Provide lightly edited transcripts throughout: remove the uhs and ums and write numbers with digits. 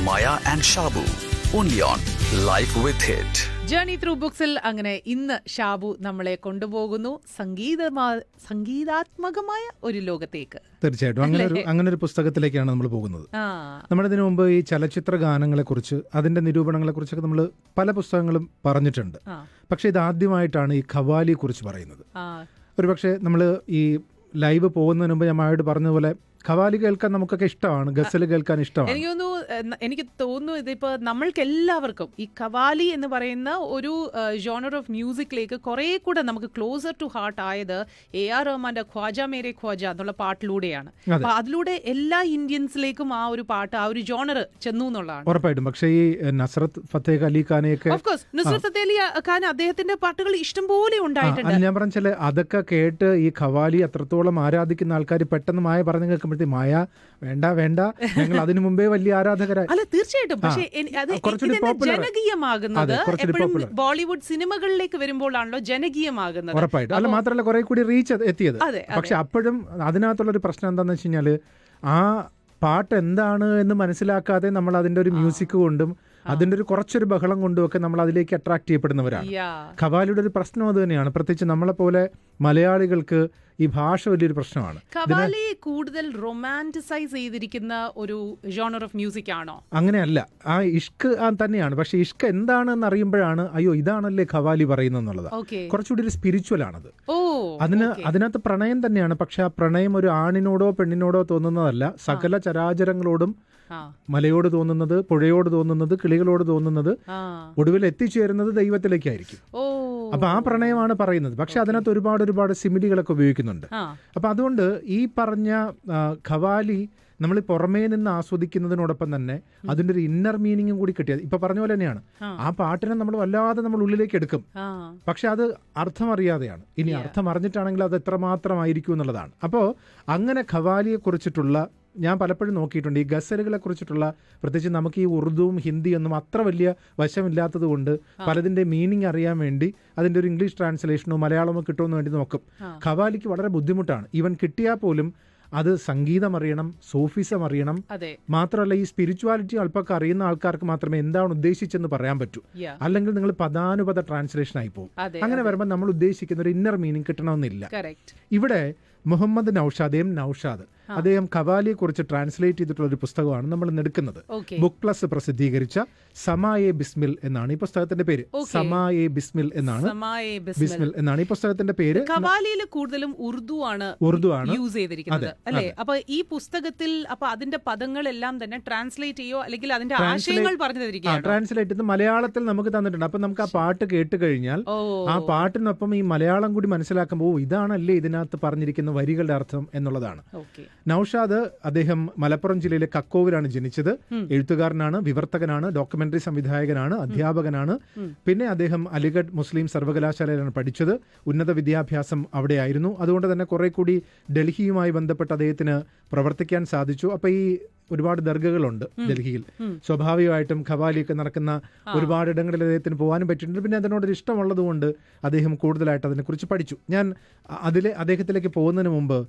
Maya and Shabu, only on Life with It. Journey through ബുക്സിൽ അങ്ങനെ ഇന്ന് ഷാബു നമ്മളെ കൊണ്ടുപോകുന്നു സംഗീതാത്മകമായ ഒരു ലോകത്തേക്ക്. തീർച്ചയായിട്ടും അങ്ങനെ ഒരു പുസ്തകത്തിലേക്കാണ് നമ്മൾ പോകുന്നത്. നമ്മളിതിനു മുമ്പ് ഈ ചലച്ചിത്ര ഗാനങ്ങളെ കുറിച്ച് അതിന്റെ നിരൂപണങ്ങളെ കുറിച്ചൊക്കെ നമ്മൾ പല പുസ്തകങ്ങളും പറഞ്ഞിട്ടുണ്ട്. പക്ഷെ ഇത് ആദ്യമായിട്ടാണ് ഈ ഖവാലിയെ കുറിച്ച് പറയുന്നത്. ഒരുപക്ഷെ നമ്മൾ ഈ ലൈവ് പോകുന്നതിന് മുമ്പ് ഞാൻ മായോട് പറഞ്ഞതുപോലെ ഖവാലി കേൾക്കാൻ നമുക്കൊക്കെ ഇഷ്ടമാണ്, ഗസൽ കേൾക്കാൻ ഇഷ്ടമാണ്. എനിക്ക് തോന്നുന്നു ഇതിപ്പോ നമ്മൾക്ക് എല്ലാവർക്കും ഈ ഖവാലി എന്ന് പറയുന്ന ഒരു ജോണർ ഓഫ് മ്യൂസിക്കിലേക്ക് കുറെ കൂടെ നമുക്ക് ക്ലോസർ ടു ഹാർട്ട് ആയത് AR റഹ്മാന്റെ ഖ്വാജ മേരെ ഖ്വാജ എന്നുള്ള പാട്ടിലൂടെയാണ്. അപ്പൊ അതിലൂടെ എല്ലാ ഇന്ത്യൻസിലേക്കും ആ ഒരു പാട്ട്, ആ ഒരു ജോണർ ചെന്നു എന്നുള്ളതാണ് ഉറപ്പായിട്ടും. പക്ഷേ ഈ നസ്രത്ത് ഫത്തേഹ് അലി ഖാനെയൊക്കെ നുസ്രത്ത് ഫത്തേഹ് അലി ഖാൻ അദ്ദേഹത്തിന്റെ പാട്ടുകൾ ഇഷ്ടംപോലെ ഉണ്ടായിട്ടുണ്ട്. ഞാൻ പറഞ്ഞാൽ അതൊക്കെ കേട്ട് ഈ ഖവാലി അത്രത്തോളം ആരാധിക്കുന്ന ആൾക്കാർ പെട്ടെന്ന് മായ പറഞ്ഞു കേൾക്കുമ്പോഴത്തേക്ക് മായ വേണ്ട വേണ്ട, ഞങ്ങൾ അതിനു മുമ്പേ വലിയ ആരാധകരായി. അല്ല തീർച്ചയായിട്ടും. പക്ഷേ ജനകീയമാകുന്നത് എപ്പോഴും ബോളിവുഡ് സിനിമകളിലേക്ക് വരുമ്പോഴാണല്ലോ ജനകീയമാകുന്നത്. ഉറപ്പായിട്ടും. അല്ല മാത്രമല്ല കുറെ കൂടി റീച്ച് എത്തിയത്. പക്ഷെ അപ്പോഴും അതിനകത്തുള്ള ഒരു പ്രശ്നം എന്താണെന്ന് വെച്ച് കഴിഞ്ഞാല് ആ പാട്ട് എന്താണ് എന്ന് മനസ്സിലാക്കാതെ നമ്മൾ അതിന്റെ ഒരു മ്യൂസിക് കൊണ്ടും അതിന്റെ ഒരു കുറച്ചൊരു ബഹളം കൊണ്ടുമൊക്കെ നമ്മൾ അതിലേക്ക് അട്രാക്ട് ചെയ്യപ്പെടുന്നവരാണ്. ഖവാലിയുടെ ഒരു പ്രശ്നം അത് തന്നെയാണ്. പ്രത്യേകിച്ച് നമ്മളെ പോലെ മലയാളികൾക്ക് ഈ ഭാഷ വലിയൊരു പ്രശ്നമാണ്. ഖവാലി കൂടുതൽ റൊമാൻറ്റിസൈസ് ചെയ്തിരിക്കുന്ന ഒരു ജോണർ ഓഫ് മ്യൂസിക് ആണോ? അങ്ങനെയല്ല, ആ ഇഷ്ക് തന്നെയാണ്. പക്ഷെ ഇഷ്ക് എന്താണെന്ന് അറിയുമ്പോഴാണ് അയ്യോ ഇതാണല്ലേ ഖവാലി പറയുന്നത് എന്നുള്ളത്. കുറച്ചുകൂടി ഒരു സ്പിരിച്വൽ ആണത്. അതിനകത്ത് പ്രണയം തന്നെയാണ്. പക്ഷെ ആ പ്രണയം ഒരു ആണിനോടോ പെണ്ണിനോടോ തോന്നുന്നതല്ല, സകല ചരാചരങ്ങളോടും, മലയോട് തോന്നുന്നത്, പുഴയോട് തോന്നുന്നത്, കിളികളോട് തോന്നുന്നത്, ഒടുവിൽ എത്തിച്ചേരുന്നത് ദൈവത്തിലേക്കായിരിക്കും. അപ്പൊ ആ പ്രണയമാണ് പറയുന്നത്. പക്ഷെ അതിനകത്ത് ഒരുപാട് സിമിലികളൊക്കെ ഉപയോഗിക്കുന്നുണ്ട്. അപ്പൊ അതുകൊണ്ട് ഈ പറഞ്ഞ ഖവാലി നമ്മൾ പുറമേ നിന്ന് ആസ്വദിക്കുന്നതിനോടൊപ്പം തന്നെ അതിന്റെ ഒരു ഇന്നർ മീനിങ്ങും കൂടി കിട്ടിയത് ഇപ്പൊ പറഞ്ഞ പോലെ തന്നെയാണ്. ആ പാട്ടിനെ നമ്മൾ വല്ലാതെ നമ്മൾ ഉള്ളിലേക്ക് എടുക്കും. പക്ഷെ അത് അർത്ഥം അറിയാതെയാണ്. ഇനി അർത്ഥം അറിഞ്ഞിട്ടാണെങ്കിൽ അത് എത്രമാത്രമായിരിക്കും എന്നുള്ളതാണ്. അപ്പോൾ അങ്ങനെ ഖവാലിയെ കുറിച്ചിട്ടുള്ള ഞാൻ പലപ്പോഴും നോക്കിയിട്ടുണ്ട്. ഈ ഗസലുകളെ കുറിച്ചിട്ടുള്ള, പ്രത്യേകിച്ച് നമുക്ക് ഈ ഉറുദുവും ഹിന്ദിയൊന്നും അത്ര വലിയ വശമില്ലാത്തത് കൊണ്ട് പലതിന്റെ മീനിങ് അറിയാൻ വേണ്ടി അതിന്റെ ഒരു ഇംഗ്ലീഷ് ട്രാൻസ്ലേഷനോ മലയാളമോ കിട്ടുമെന്ന് വേണ്ടി നോക്കും. ഖവാലിക്ക് വളരെ ബുദ്ധിമുട്ടാണ്. ഈവൻ കിട്ടിയാൽ പോലും അത് സംഗീതം അറിയണം, സൂഫിസം അറിയണം. മാത്രമല്ല ഈ സ്പിരിച്വാലിറ്റി അല്പമൊക്കെ അറിയുന്ന ആൾക്കാർക്ക് മാത്രമേ എന്താണ് ഉദ്ദേശിച്ചെന്ന് പറയാൻ പറ്റൂ. അല്ലെങ്കിൽ നിങ്ങൾ പദാനുപത ട്രാൻസ്ലേഷൻ ആയി പോകും. അങ്ങനെ വരുമ്പോൾ നമ്മൾ ഉദ്ദേശിക്കുന്ന ഒരു ഇന്നർ മീനിങ് കിട്ടണമെന്നില്ല. ഇവിടെ മുഹമ്മദ് നൌഷാദ് അദ്ദേഹം ഖവാലിയെ കുറിച്ച് ട്രാൻസ്ലേറ്റ് ചെയ്തിട്ടുള്ള ഒരു പുസ്തകമാണ് നമ്മൾ എടുക്കുന്നത്. ബുക്ക് പ്ലസ് പ്രസിദ്ധീകരിച്ച സമായെ ബിസ്മിൽ എന്നാണ് ഈ പുസ്തകത്തിന്റെ പേര്. സമായെ ബിസ്മിൽ എന്നാണ് ഈ പുസ്തകത്തിന്റെ പേര്. ഖവാലിയിൽ കൂടുതലും ഉറുദു ആണ് യൂസ് ചെയ്തിരിക്കുന്നത് അല്ലേ? അപ്പൊ ഈ പുസ്തകത്തിൽ അതിന്റെ പദങ്ങളെല്ലാം തന്നെ ട്രാൻസ്ലേറ്റ് ചെയ്യോ അല്ലെങ്കിൽ അതിന്റെ ആശയങ്ങൾ പറഞ്ഞു തന്നിരിക്കുകയാണ്. ട്രാൻസ്ലേറ്റ് ചെയ്ത് മലയാളത്തിൽ നമുക്ക് തന്നിട്ടുണ്ട്. അപ്പൊ നമുക്ക് ആ പാട്ട് കേട്ട് കഴിഞ്ഞാൽ ആ പാട്ടിനൊപ്പം ഈ മലയാളം കൂടി മനസ്സിലാക്കുമ്പോൾ ഇതാണല്ലേ ഇതിനകത്ത് പറഞ്ഞിരിക്കുന്ന വരികളുടെ അർത്ഥം എന്നുള്ളതാണ്. നൌഷാദ് അദ്ദേഹം മലപ്പുറം ജില്ലയിലെ കക്കോവിലാണ് ജനിച്ചത്. എഴുത്തുകാരനാണ്, വിവർത്തകനാണ്, ഡോക്യുമെന്ററി സംവിധായകനാണ്, അധ്യാപകനാണ്. പിന്നെ അദ്ദേഹം അലിഗഡ് മുസ്ലിം സർവകലാശാലയിലാണ് പഠിച്ചത്. ഉന്നത വിദ്യാഭ്യാസം അവിടെയായിരുന്നു. അതുകൊണ്ട് തന്നെ കുറെ കൂടി ഡൽഹിയുമായി ബന്ധപ്പെട്ട് അദ്ദേഹത്തിന് പ്രവർത്തിക്കാൻ സാധിച്ചു. അപ്പൊ ഈ ഒരുപാട് ദർഗകളുണ്ട് ഡൽഹിയിൽ. സ്വാഭാവികമായിട്ടും ഖവാലിയൊക്കെ നടക്കുന്ന ഒരുപാട് ഇടങ്ങളിൽ അദ്ദേഹത്തിന് പോകാനും പറ്റിയിട്ടുണ്ട്. പിന്നെ അതിനോടൊരു ഇഷ്ടമുള്ളത് കൊണ്ട് അദ്ദേഹം കൂടുതലായിട്ട് അതിനെക്കുറിച്ച് പഠിച്ചു. ഞാൻ അദ്ദേഹത്തിലേക്ക് പോകുന്നതിന് മുമ്പ്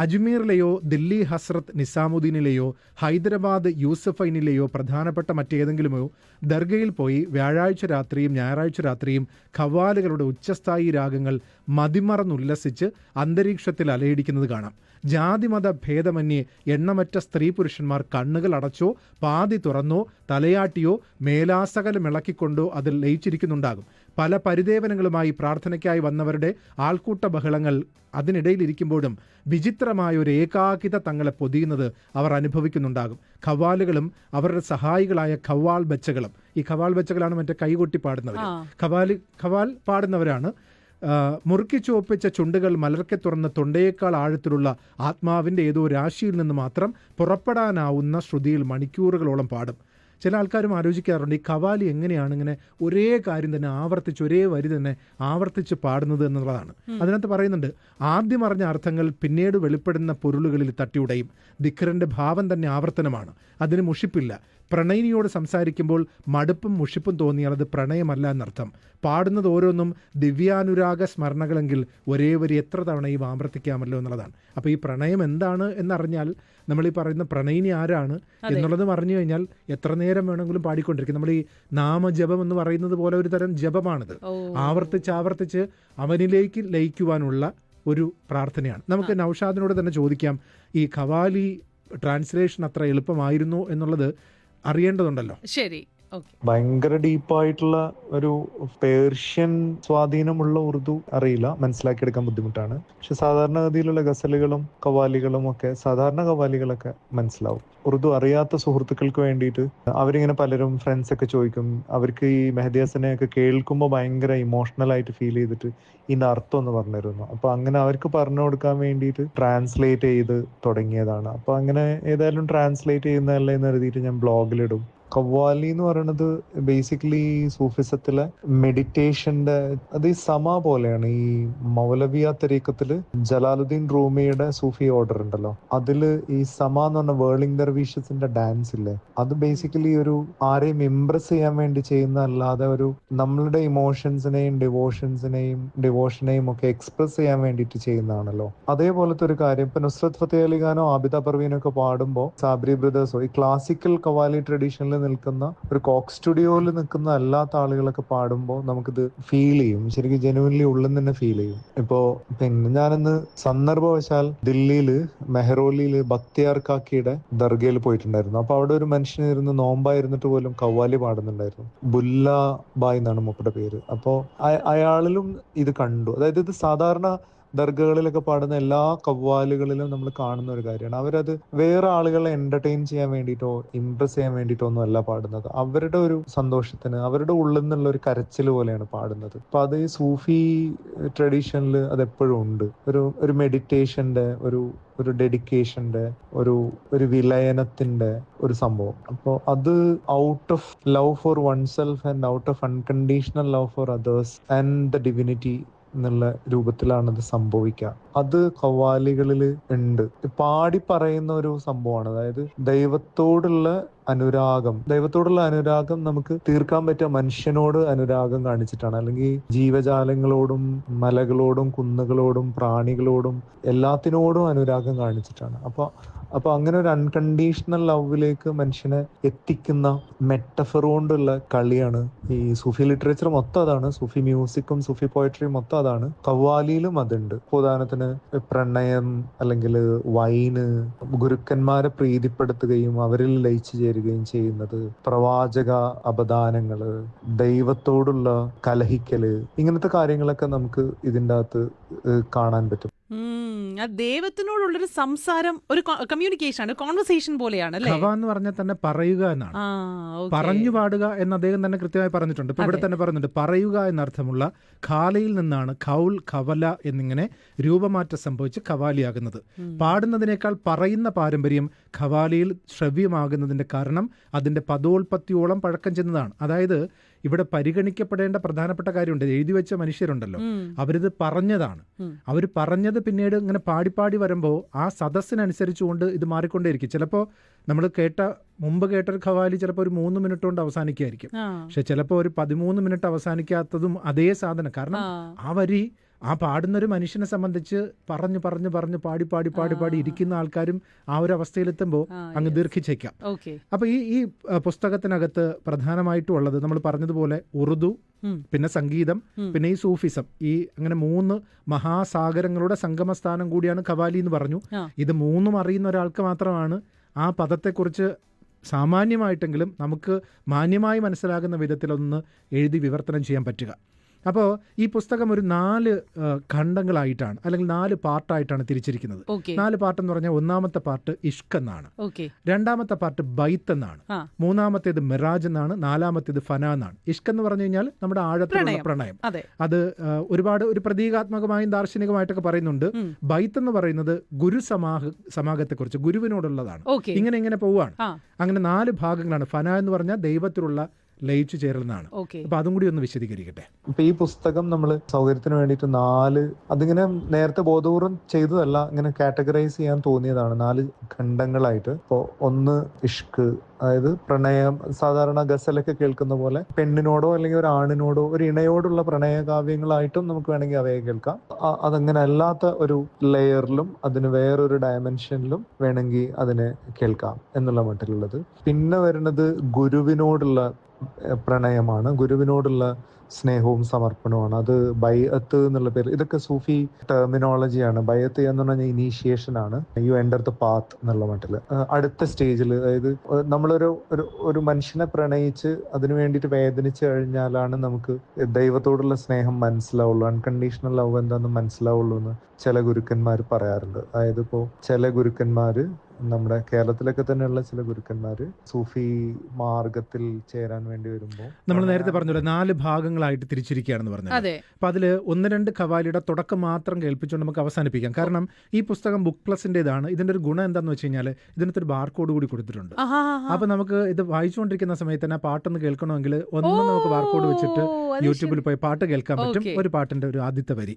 അജ്മീറിലെയോ ദില്ലി ഹസ്രത്ത് നിസാമുദ്ദീനിലെയോ ഹൈദരാബാദ് യൂസഫൈനിലെയോ പ്രധാനപ്പെട്ട മറ്റേതെങ്കിലുമോ ദർഗയിൽ പോയി വ്യാഴാഴ്ച രാത്രിയും ഞായറാഴ്ച രാത്രിയും ഖവാലുകളുടെ ഉച്ചസ്ഥായി രാഗങ്ങൾ മതിമറന്നുല്ലസിച്ച് അന്തരീക്ഷത്തിൽ അലയടിക്കുന്നത് കാണാം. ജാതിമത ഭേദമന്യേ എണ്ണമറ്റ സ്ത്രീ പുരുഷന്മാർ കണ്ണുകൾ അടച്ചോ പാതി തുറന്നോ തലയാട്ടിയോ മേലാസകലം ഇളക്കിക്കൊണ്ടോ അതിൽ ലയിച്ചിരിക്കുന്നുണ്ടാകും. പല പരിദേവനങ്ങളുമായി പ്രാർത്ഥനയ്ക്കായി വന്നവരുടെ ആൾക്കൂട്ട ബഹളങ്ങൾ അതിനിടയിലിരിക്കുമ്പോഴും വിചിത്രമായ ഒരു ഏകാകിത തങ്ങളെ പൊതിയുന്നത് അവർ അനുഭവിക്കുന്നുണ്ടാകും. ഖവാലുകളും അവരുടെ സഹായികളായ ഖവാൽ ബച്ചകളും, ഈ ഖവാൽ ബച്ചകളാണ് മറ്റേ കൈകൊട്ടി പാടുന്നവർ. ഖവാൽ പാടുന്നവരാണ്. മുറുക്കി ചുവപ്പിച്ച ചുണ്ടുകൾ മലർക്കെ തുറന്ന തൊണ്ടയേക്കാൾ ആഴത്തിലുള്ള ആത്മാവിൻ്റെ ഏതോ രാശിയിൽ നിന്ന് മാത്രം പുറപ്പെടാനാവുന്ന ശ്രുതിയിൽ മണിക്കൂറുകളോളം പാടും. ചില ആൾക്കാരും ആലോചിക്കാറുണ്ട് ഈ ഖവാലി എങ്ങനെയാണ് ഇങ്ങനെ ഒരേ കാര്യം തന്നെ ആവർത്തിച്ച് ഒരേ വരി തന്നെ ആവർത്തിച്ച് പാടുന്നത് എന്നുള്ളതാണ്. അതിനകത്ത് പറയുന്നുണ്ട്, ആദ്യം അറിഞ്ഞ അർത്ഥങ്ങൾ പിന്നീട് വെളിപ്പെടുന്ന പൊരുളുകളിൽ തട്ടിയുടയും. ദിക്റിന്റെ ഭാവം തന്നെ ആവർത്തനമാണ്, അതിന് മുഷിപ്പില്ല. പ്രണയിനിയോട് സംസാരിക്കുമ്പോൾ മടുപ്പും മുഷിപ്പും തോന്നിയാൽ അത് പ്രണയമല്ല എന്നർത്ഥം. പാടുന്നത് ഓരോന്നും ദിവ്യാനുരാഗ സ്മരണകളെങ്കിൽ ഒരേ വരി എത്ര തവണയും ആവർത്തിക്കാമല്ലോ എന്നുള്ളതാണ്. അപ്പോൾ ഈ പ്രണയം എന്താണ് എന്നറിഞ്ഞാൽ നമ്മൾ ഈ പറയുന്ന പ്രണയിനി ആരാണ് എന്നുള്ളത് പറഞ്ഞു കഴിഞ്ഞാൽ എത്ര നേരം വേണമെങ്കിലും പാടിക്കൊണ്ടിരിക്കും. നമ്മൾ ഈ നാമജപം എന്ന് പറയുന്നത് പോലെ ഒരു തരം ജപമാണിത്. ആവർത്തിച്ച് അവനിലേക്ക് ലയിക്കുവാനുള്ള ഒരു പ്രാർത്ഥനയാണ്. നമുക്ക് നൗഷാദിനോട് തന്നെ ചോദിക്കാം, ഈ ഖവാലി ട്രാൻസ്ലേഷൻ അത്ര എളുപ്പമായിരുന്നു എന്നുള്ളത് അറിയേണ്ടതുണ്ടല്ലോ. ശരി, ഭയങ്കര ഡീപ്പായിട്ടുള്ള ഒരു പേർഷ്യൻ സ്വാധീനമുള്ള ഉറുദു അറിയില്ല, മനസ്സിലാക്കിയെടുക്കാൻ ബുദ്ധിമുട്ടാണ്. പക്ഷെ സാധാരണഗതിയിലുള്ള ഗസലുകളും കവാലികളും ഒക്കെ, സാധാരണ കവാലികളൊക്കെ മനസ്സിലാവും. ഉറുദു അറിയാത്ത സുഹൃത്തുക്കൾക്ക് വേണ്ടിയിട്ട് അവരിങ്ങനെ പലരും ഫ്രണ്ട്സ് ഒക്കെ ചോദിക്കും, അവർക്ക് ഈ മെഹദി ഹസനെ ഒക്കെ കേൾക്കുമ്പോൾ ഭയങ്കര ഇമോഷണൽ ആയിട്ട് ഫീൽ ചെയ്തിട്ട് ഇതിന്റെ അർത്ഥം ഒന്ന് പറഞ്ഞിരുന്നു. അപ്പൊ അങ്ങനെ അവർക്ക് പറഞ്ഞു കൊടുക്കാൻ വേണ്ടിയിട്ട് ട്രാൻസ്ലേറ്റ് ചെയ്ത് തുടങ്ങിയതാണ്. അപ്പൊ അങ്ങനെ ഏതായാലും ട്രാൻസ്ലേറ്റ് ചെയ്യുന്നതല്ലേ എന്ന് എഴുതിയിട്ട് ഞാൻ ബ്ലോഗിലിടും. ഖവാലി എന്ന് പറയുന്നത് ബേസിക്കലി സൂഫിസത്തിലെ മെഡിറ്റേഷന്റെ, അത് ഈ സമ പോലെയാണ്. ഈ മൗലവിയ തരീക്കത്തില് ജലാലുദ്ദീൻ റൂമിയുടെ സൂഫി ഓർഡർ ഉണ്ടല്ലോ, അതില് ഈ സമ എന്ന് പറഞ്ഞ വേർലിംഗ് ദർവീഷസിന്റെ ഡാൻസ് ഇല്ലേ, അത് ബേസിക്കലി ഒരു ആരെയും ഇംപ്രസ് ചെയ്യാൻ വേണ്ടി ചെയ്യുന്ന അല്ലാതെ ഒരു നമ്മളുടെ ഇമോഷൻസിനെയും ഡിവോഷനെയും ഒക്കെ എക്സ്പ്രസ് ചെയ്യാൻ വേണ്ടിയിട്ട് ചെയ്യുന്നതാണല്ലോ. അതേപോലത്തെ ഒരു കാര്യം ഇപ്പൊ നുസ്രത് ഫത്തേ അലി ഖാനോ ആബിദ പർവീനോ ഒക്കെ പാടുമ്പോൾ, സാബ്രി ബ്രദേഴ്സോ, ഈ ക്ലാസിക്കൽ ഖവാലി ട്രഡീഷനിൽ നിൽക്കുന്ന ഒരു കോക്ക് സ്റ്റുഡിയോയിൽ നിൽക്കുന്ന അല്ലാത്ത ആളുകളൊക്കെ പാടുമ്പോൾ നമുക്കിത് ഫീൽ ചെയ്യും, ശരിക്കും ജെനുവിൻലി ഉള്ളിൽ തന്നെ ഫീൽ ചെയ്യും. ഇപ്പോ പിന്നെ ഞാനിന്ന് സന്ദർഭവശാൽ ദില്ലിയില് മെഹ്റോലിയില് ബക്തിയാർ കാക്കിയുടെ ദർഗയിൽ പോയിട്ടുണ്ടായിരുന്നു. അപ്പൊ അവിടെ ഒരു മനുഷ്യനിരുന്ന് നോമ്പായിരുന്നിട്ട് പോലും ഖവാലി പാടുന്നുണ്ടായിരുന്നു. ബുല്ല ബായ് എന്നാണ് മൂപ്പരുടെ പേര്. അപ്പോ അയാളിലും ഇത് കണ്ടു. അതായത് ഇത് സാധാരണ ദർഗകളിലൊക്കെ പാടുന്ന എല്ലാ കവ്വാലുകളിലും നമ്മൾ കാണുന്ന ഒരു കാര്യമാണ്. അവരത് വേറെ ആളുകളെ എന്റർടൈൻ ചെയ്യാൻ വേണ്ടിയിട്ടോ ഇംപ്രസ് ചെയ്യാൻ വേണ്ടിയിട്ടോ ഒന്നും അല്ല പാടുന്നത്. അവരുടെ ഒരു സന്തോഷത്തിന്, അവരുടെ ഉള്ളിൽ നിന്നുള്ള ഒരു കരച്ചിൽ പോലെയാണ് പാടുന്നത്. അപ്പൊ അത് ഈ സൂഫി ട്രഡീഷനിൽ അതെപ്പോഴും ഉണ്ട്. ഒരു മെഡിറ്റേഷന്റെ, ഒരു ഡെഡിക്കേഷന്റെ, ഒരു വിലയനത്തിന്റെ ഒരു സംഭവം. അപ്പോൾ അത് out of love for one self and out of unconditional love for others and the divinity എന്നുള്ള രൂപത്തിലാണ് അത് സംഭവിക്കുക. അത് ഖവാലികളിൽ ഉണ്ട്. പാടി പറയുന്ന ഒരു സംഭവമാണ്. അതായത് ദൈവത്തോടുള്ള അനുരാഗം നമുക്ക് തീർക്കാൻ പറ്റുക മനുഷ്യനോട് അനുരാഗം കാണിച്ചിട്ടാണ്, അല്ലെങ്കിൽ ജീവജാലങ്ങളോടും മലകളോടും കുന്നുകളോടും പ്രാണികളോടും എല്ലാത്തിനോടും അനുരാഗം കാണിച്ചിട്ടാണ്. അപ്പൊ അങ്ങനെ ഒരു അൺകണ്ടീഷണൽ ലവിലേക്ക് മനുഷ്യനെ എത്തിക്കുന്ന മെറ്റഫർ കൊണ്ടുള്ള കളിയാണ് ഈ സൂഫി ലിറ്ററേച്ചർ മൊത്തം അതാണ്. സൂഫി മ്യൂസിക്കും സൂഫി പോയട്രിയും മൊത്തം അതാണ്. ഖവാലിയിലും അതുണ്ട്. ഉദാഹരണത്തിന് പ്രണയം അല്ലെങ്കിൽ വൈന്, ഗുരുക്കന്മാരെ പ്രീതിപ്പെടുത്തുകയും അവരിൽ ലയിച്ചു ചേരുകയും ചെയ്യുന്നത്, പ്രവാചക അപദാനങ്ങള്, ദൈവത്തോടുള്ള കലഹിക്കല്, ഇങ്ങനത്തെ കാര്യങ്ങളൊക്കെ നമുക്ക് ഇതിൻ്റെ അകത്ത് കാണാൻ പറ്റും. ദൈവത്തിനോടുള്ളൊരു സംസാരം, ഒരു കമ്മ്യൂണിക്കേഷൻ ആണ്, കോൺവെർസേഷൻ പോലെയാണ് അല്ലേ? ഖവ എന്ന് പറഞ്ഞാൽ തന്നെ പറയുക എന്നാണ്. പറഞ്ഞു പാടുക എന്ന് അദ്ദേഹം തന്നെ കൃത്യമായി പറഞ്ഞിട്ടുണ്ട്. ഇപ്പൊ ഇവിടെ തന്നെ പറയുന്നുണ്ട്, പറയുക എന്നർത്ഥമുള്ള ഖാലയിൽ നിന്നാണ് ഖൗൽ, ഖവല എന്നിങ്ങനെ രൂപമാറ്റം സംഭവിച്ച് ഖവാലിയാകുന്നത്. പാടുന്നതിനേക്കാൾ പറയുന്ന പാരമ്പര്യം ഖവാലിയിൽ ശ്രവ്യമാകുന്നതിന്റെ കാരണം അതിന്റെ പദോൽപത്തിയോളം പഴക്കം ചെന്നതാണ്. അതായത് ഇവിടെ പരിഗണിക്കപ്പെടേണ്ട പ്രധാനപ്പെട്ട കാര്യമുണ്ട്. എഴുതി വെച്ച മനുഷ്യരുണ്ടല്ലോ, അവരിത് പറഞ്ഞതാണ്. അവർ പറഞ്ഞത് പിന്നീട് ഇങ്ങനെ പാടിപ്പാടി വരുമ്പോൾ ആ സദസ്സിനനുസരിച്ചുകൊണ്ട് ഇത് മാറിക്കൊണ്ടേയിരിക്കും. ചിലപ്പോൾ നമ്മൾ മുമ്പ് കേട്ടൊരു ഖവാലി ചിലപ്പോൾ ഒരു 3 മിനിറ്റ് കൊണ്ട് അവസാനിക്കുകയായിരിക്കും. പക്ഷെ ചിലപ്പോൾ ഒരു 13 മിനിറ്റ് അവസാനിക്കാത്തതും അതേ സാധനം. കാരണം ആ വരി ആ പാടുന്നൊരു മനുഷ്യനെ സംബന്ധിച്ച് പറഞ്ഞു പാടി ഇരിക്കുന്ന ആൾക്കാരും ആ ഒരു അവസ്ഥയിലെത്തുമ്പോൾ അങ്ങ് ദീർഘിച്ചേക്കാം. അപ്പൊ ഈ പുസ്തകത്തിനകത്ത് പ്രധാനമായിട്ടും ഉള്ളത് നമ്മൾ പറഞ്ഞതുപോലെ ഉറുദു, പിന്നെ സംഗീതം, പിന്നെ ഈ സൂഫിസം, ഈ അങ്ങനെ 3 മഹാസാഗരങ്ങളുടെ സംഗമസ്ഥാനം കൂടിയാണ് ഖവാലി എന്ന് പറഞ്ഞു. ഇത് 3ഉം അറിയുന്ന ഒരാൾക്ക് മാത്രമാണ് ആ പദത്തെക്കുറിച്ച് സാമാന്യമായിട്ടെങ്കിലും നമുക്ക് മാന്യമായി മനസ്സിലാകുന്ന വിധത്തിലൊന്ന് എഴുതി വിവർത്തനം ചെയ്യാൻ പറ്റുക. അപ്പോൾ ഈ പുസ്തകം ഒരു 4 ഖണ്ഡങ്ങളായിട്ടാണ്, അല്ലെങ്കിൽ 4 പാർട്ടായിട്ടാണ് തിരിച്ചിരിക്കുന്നത്. 4 പാർട്ട് എന്ന് പറഞ്ഞാൽ ഒന്നാമത്തെ പാർട്ട് ഇഷ്ക് എന്നാണ്, രണ്ടാമത്തെ പാർട്ട് ബൈത്ത് എന്നാണ്, മൂന്നാമത്തേത് മിറാജ് എന്നാണ്, നാലാമത്തേത് ഫന എന്നാണ്. ഇഷ്ക് എന്ന് പറഞ്ഞു കഴിഞ്ഞാൽ നമ്മുടെ ആഴത്തിലുള്ള പ്രണയം. അത് ഒരുപാട് ഒരു പ്രതീകാത്മകമായും ദാർശനികമായിട്ടൊക്കെ പറയുന്നുണ്ട്. ബൈത്ത് എന്ന് പറയുന്നത് ഗുരു സമാഗത്തെക്കുറിച്ച്, ഗുരുവിനോടുള്ളതാണ്. ഇങ്ങനെ പോവുകയാണ്. അങ്ങനെ 4 ഭാഗങ്ങളാണ്. ഫന എന്ന് പറഞ്ഞാൽ ദൈവത്തിലുള്ള ലയിച്ചു ചേരുന്നതാണ്. അപ്പൊ അതും കൂടി ഒന്ന് വിശദീകരിക്കട്ടെ. ഇപ്പൊ ഈ പുസ്തകം നമ്മൾ സൗകര്യത്തിന് വേണ്ടിയിട്ട് 4 അതിങ്ങനെ നേരത്തെ ബോധപൂർവം ചെയ്തതല്ല, ഇങ്ങനെ കാറ്റഗറൈസ് ചെയ്യാൻ തോന്നിയതാണ് 4 ഖണ്ഡങ്ങളായിട്ട്. ഇപ്പോ 1 ഇഷ്ക്, അതായത് പ്രണയം. സാധാരണ ഗസലൊക്കെ കേൾക്കുന്ന പോലെ പെണ്ണിനോടോ അല്ലെങ്കിൽ ഒരു ആണിനോടോ ഒരു ഇണയോടുള്ള പ്രണയകാവ്യങ്ങളായിട്ടും നമുക്ക് വേണമെങ്കിൽ അവയെ കേൾക്കാം. അതങ്ങനെ അല്ലാത്ത ഒരു ലെയറിലും അതിന് വേറൊരു ഡയമെൻഷനിലും വേണമെങ്കിൽ അതിനെ കേൾക്കാം എന്നുള്ള മട്ടിലുള്ളത്. പിന്നെ വരുന്നത് ഗുരുവിനോടുള്ള പ്രണയമാണ്, ഗുരുവിനോടുള്ള സ്നേഹവും സമർപ്പണവുമാണ്. അത് ബൈഅത്ത് എന്നുള്ള പേര്. ഇതൊക്കെ സൂഫി ടെർമിനോളജിയാണ്. ബൈഅത്ത് എന്ന് പറഞ്ഞാൽ ഇനീഷിയേഷൻ ആണ്. യു എൻ്റർ ദ പാത്ത് എന്നുള്ള മട്ടില് അടുത്ത സ്റ്റേജിൽ, അതായത് നമ്മളൊരു ഒരു മനുഷ്യനെ പ്രണയിച്ച് അതിനു വേണ്ടിയിട്ട് വേദനിച്ചു കഴിഞ്ഞാലാണ് നമുക്ക് ദൈവത്തോടുള്ള സ്നേഹം മനസ്സിലാവുള്ളൂ, അൺകണ്ടീഷണൽ ലവ് എന്താണെന്ന് മനസ്സിലാവുള്ളൂ എന്ന് ചില ഗുരുക്കന്മാർ പറയാറുണ്ട്. അതായത് ഇപ്പോൾ ചില ഗുരുക്കന്മാര്, നമ്മുടെ കേരളത്തിലൊക്കെ തന്നെയുള്ള ചില ഗുരുക്കന്മാര് സൂഫി മാർഗത്തിൽ ചേരാൻ വേണ്ടി വരുമ്പോൾ നമ്മൾ നേരത്തെ പറഞ്ഞല്ലോ 4 ഭാഗങ്ങളായിട്ട് തിരിച്ചിരിക്കുകയാണെന്ന് പറഞ്ഞത്. അപ്പൊ അതില് 1-2 ഖവാലിയുടെ തുടക്കം മാത്രം കേൾപ്പിച്ചുകൊണ്ട് നമുക്ക് അവസാനിപ്പിക്കാം. കാരണം ഈ പുസ്തകം ബുക്ക് പ്ലസിന്റേതാണ്. ഇതിന്റെ ഒരു ഗുണം എന്താന്ന് വെച്ച് കഴിഞ്ഞാൽ ഇതിനകത്തൊരു ബാർകോഡ് കൂടി കൊടുത്തിട്ടുണ്ട്. അപ്പൊ നമുക്ക് ഇത് വായിച്ചുകൊണ്ടിരിക്കുന്ന സമയത്ത് തന്നെ പാട്ടൊന്ന് കേൾക്കണമെങ്കിൽ നമുക്ക് ബാർകോഡ് വെച്ചിട്ട് യൂട്യൂബിൽ പോയി പാട്ട് കേൾക്കാൻ പറ്റും. ഒരു പാട്ടിന്റെ ഒരു ആദ്യത്തെ വരി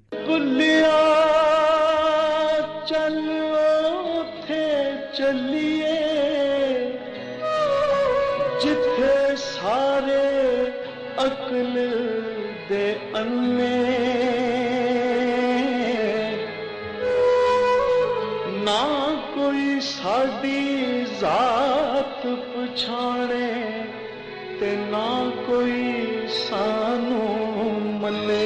ਚੱਲੀਏ ਜਿੱਥੇ ਸਾਰੇ ਅਕਲ ਦੇ ਅੰਨੇ ਨਾ ਕੋਈ ਸਾਡੀ ਜ਼ਾਤ ਪਛਾਣੇ ਤੇ ਨਾ ਕੋਈ ਸਾਨੂੰ ਮੰਨੇ.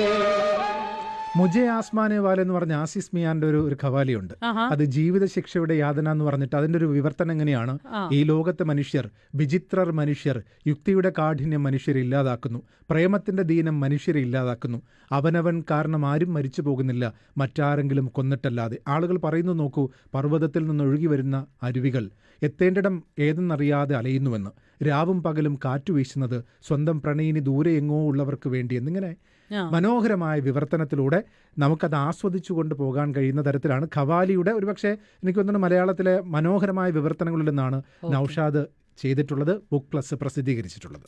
മുജെ ആസ്മാനെ വാല എന്ന് പറഞ്ഞ ആസിസ് മിയാന്റെ ഒരു ഖവാലിയുണ്ട്. അത് ജീവിത ശിക്ഷയുടെ യാതന എന്ന് പറഞ്ഞിട്ട് അതിന്റെ ഒരു വിവർത്തനം എങ്ങനെയാണ്: ഈ ലോകത്തെ മനുഷ്യർ വിചിത്രർ, മനുഷ്യർ യുക്തിയുടെ കാഠിന്യം മനുഷ്യരെ ഇല്ലാതാക്കുന്നു, പ്രേമത്തിന്റെ ദീനം മനുഷ്യരെ ഇല്ലാതാക്കുന്നു, അവനവൻ കാരണം ആരും മരിച്ചു പോകുന്നില്ല മറ്റാരെങ്കിലും കൊന്നിട്ടല്ലാതെ. ആളുകൾ പറയുന്നു, നോക്കൂ, പർവ്വതത്തിൽ നിന്ന് ഒഴുകി വരുന്ന അരുവികൾ എത്തേണ്ടിടം ഏതെന്നറിയാതെ അലയുന്നുവെന്ന്, രാവും പകലും കാറ്റുവീശുന്നത് സ്വന്തം പ്രണയിനി ദൂരെ എങ്ങോ ഉള്ളവർക്ക് വേണ്ടി എന്നിങ്ങനെ മനോഹരമായ വിവർത്തനത്തിലൂടെ നമുക്കത് ആസ്വദിച്ചു കൊണ്ട് പോകാൻ കഴിയുന്ന തരത്തിലാണ് ഖവാലിയുടെ ഒരുപക്ഷെ എനിക്ക് തോന്നുന്നു മലയാളത്തിലെ മനോഹരമായ വിവർത്തനങ്ങളിൽ നിന്നാണ് നൗഷാദ് ചെയ്തിട്ടുള്ളത്, ബുക്ക് പ്ലസ് പ്രസിദ്ധീകരിച്ചിട്ടുള്ളത്.